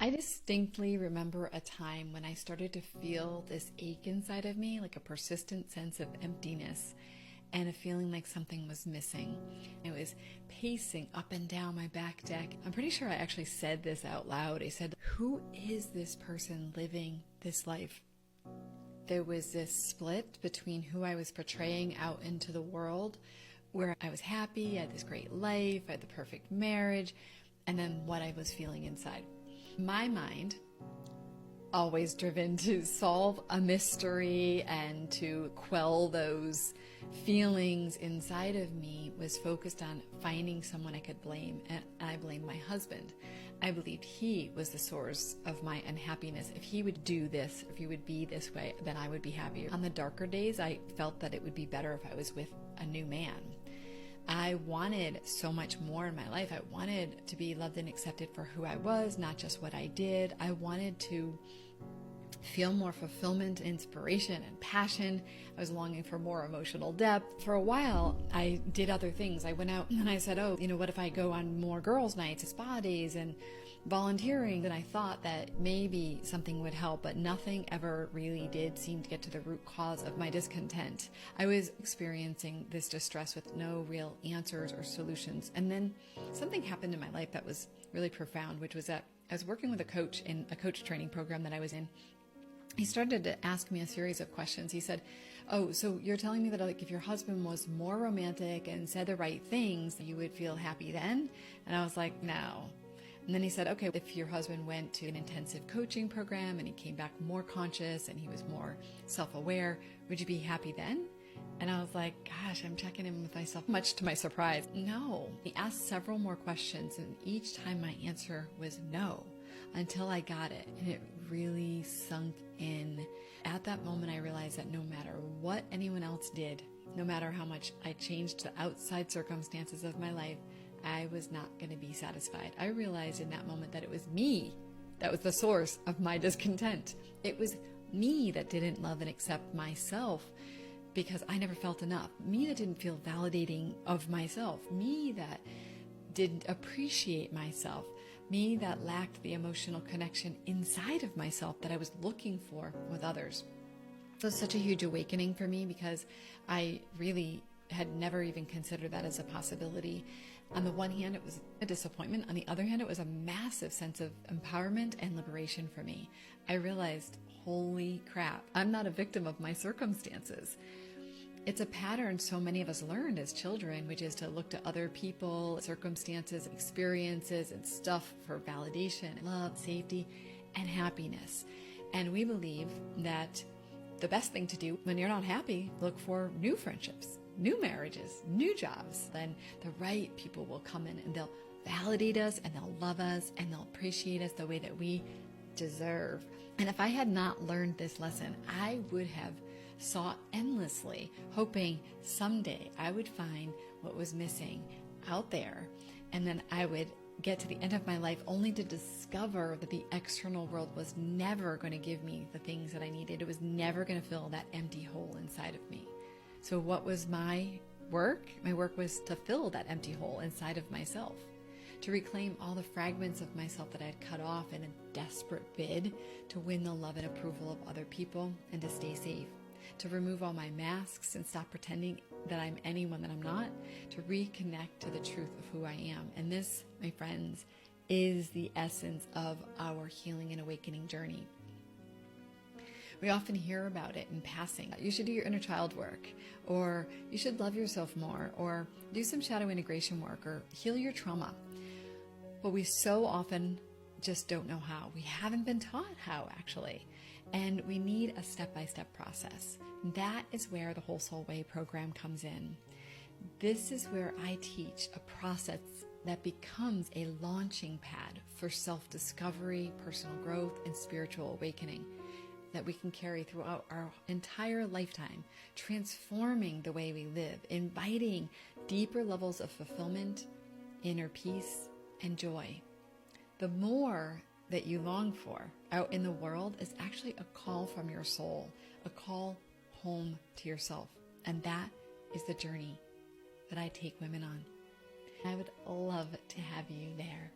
I distinctly remember a time when I started to feel this ache inside of me, like a persistent sense of emptiness and a feeling like something was missing. It was pacing up and down my back deck. I'm pretty sure I actually said this out loud. I said, "Who is this person living this life?" There was this split between who I was portraying out into the world, where I was happy, I had this great life, I had the perfect marriage, and then what I was feeling inside. My mind, always driven to solve a mystery and to quell those feelings inside of me, was focused on finding someone I could blame, and I blamed my husband. I believed he was the source of my unhappiness. If he would do this, if he would be this way, then I would be happier. On the darker days, I felt that it would be better if I was with a new man. I wanted so much more in my life. I wanted to be loved and accepted for who I was, not just what I did. I wanted to feel more fulfillment, inspiration, and passion. I was longing for more emotional depth. For a while, I did other things. I went out and I said, what if I go on more girls' nights, spa days, and volunteering? And I thought that maybe something would help, but nothing ever really did seem to get to the root cause of my discontent. I was experiencing this distress with no real answers or solutions. And then something happened in my life that was really profound, which was that I was working with a coach in a coach training program that I was in. He started to ask me a series of questions. He said, so you're telling me that if your husband was more romantic and said the right things, you would feel happy then? And I was like, no. And then he said, okay, if your husband went to an intensive coaching program and he came back more conscious and he was more self-aware, would you be happy then? And I was like, gosh, I'm checking in with myself, much to my surprise. No. He asked several more questions, and each time my answer was no, until I got it. And it really sunk in. At that moment, I realized that no matter what anyone else did, no matter how much I changed the outside circumstances of my life, I was not going to be satisfied. I realized in that moment that it was me that was the source of my discontent. It was me that didn't love and accept myself because I never felt enough. Me that didn't feel validating of myself. Me that didn't appreciate myself. Me that lacked the emotional connection inside of myself that I was looking for with others. So it was such a huge awakening for me because I really had never even considered that as a possibility. On the one hand, it was a disappointment. On the other hand, it was a massive sense of empowerment and liberation for me. I realized, holy crap, I'm not a victim of my circumstances. It's a pattern so many of us learned as children, which is to look to other people, circumstances, experiences, and stuff for validation, love, safety, and happiness. And we believe that the best thing to do when you're not happy, look for new friendships, new marriages, new jobs. Then the right people will come in and they'll validate us and they'll love us and they'll appreciate us the way that we deserve. And if I had not learned this lesson, I would have sought endlessly, hoping someday I would find what was missing out there. And then I would get to the end of my life only to discover that the external world was never going to give me the things that I needed. It was never going to fill that empty hole inside of me. So what was my work? My work was to fill that empty hole inside of myself, to reclaim all the fragments of myself that I had cut off in a desperate bid to win the love and approval of other people and to stay safe, to remove all my masks and stop pretending that I'm anyone that I'm not, to reconnect to the truth of who I am. And this, my friends, is the essence of our healing and awakening journey. We often hear about it in passing. You should do your inner child work, or you should love yourself more, or do some shadow integration work, or heal your trauma. But we so often just don't know how. We haven't been taught how, actually. And we need a step-by-step process. That is where the Whole Soul Way program comes in. This is where I teach a process that becomes a launching pad for self-discovery, personal growth, and spiritual awakening that we can carry throughout our entire lifetime, transforming the way we live, inviting deeper levels of fulfillment, inner peace, and joy. The more that you long for out in the world is actually a call from your soul, a call home to yourself. And that is the journey that I take women on. I would love to have you there.